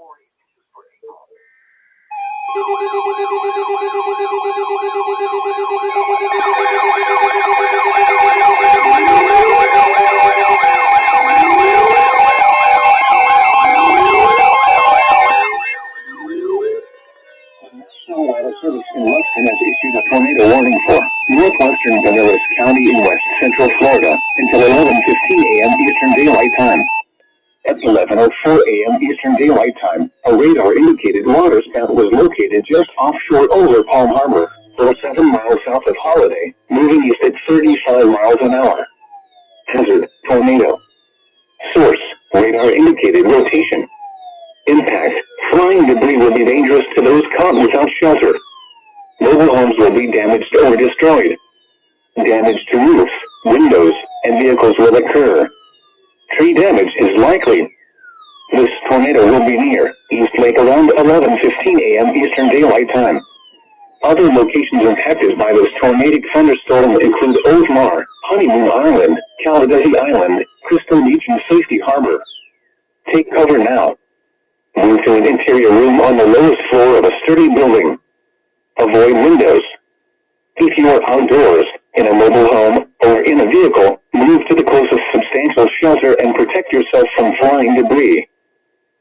National Weather Service in Weston has issued a tornado warning for northwestern Pinellas County in west central Florida until 11:15 a.m. Eastern Daylight Time. At 11:04 a.m. Eastern Daylight Time, a radar-indicated waterspout was located just offshore over Palm Harbor, 7 miles south of Holiday, moving east at 35 miles an hour. Hazard: tornado. Source: radar-indicated rotation. Impact: flying debris will be dangerous to those caught without shelter. Mobile homes will be damaged or destroyed. Damage to roofs, windows, and vehicles will occur. Tree damage is likely. This tornado will be near East Lake around 11:15 a.m. Eastern Daylight Time. Other locations impacted by this tornadic thunderstorm include Oakmar, Honeymoon Island, Caladesi Island, Crystal Beach, and Safety Harbor. Take cover now. Move to an interior room on the lowest floor of a sturdy building. Avoid windows. If you are outdoors, in a mobile home, or in a vehicle, move to the closest substantial shelter and protect yourself from flying debris.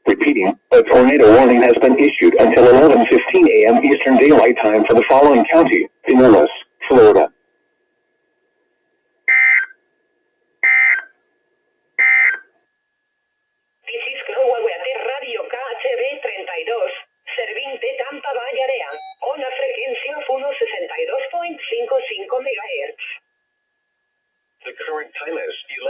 Repeating, a tornado warning has been issued until 11:15 a.m. Eastern Daylight Time for the following county: Pinellas, Florida. This is Global Weather Radio KHB 32, servint de Tampa Bay Area, on a freqüència of 162.55 MHz. The current time is 11.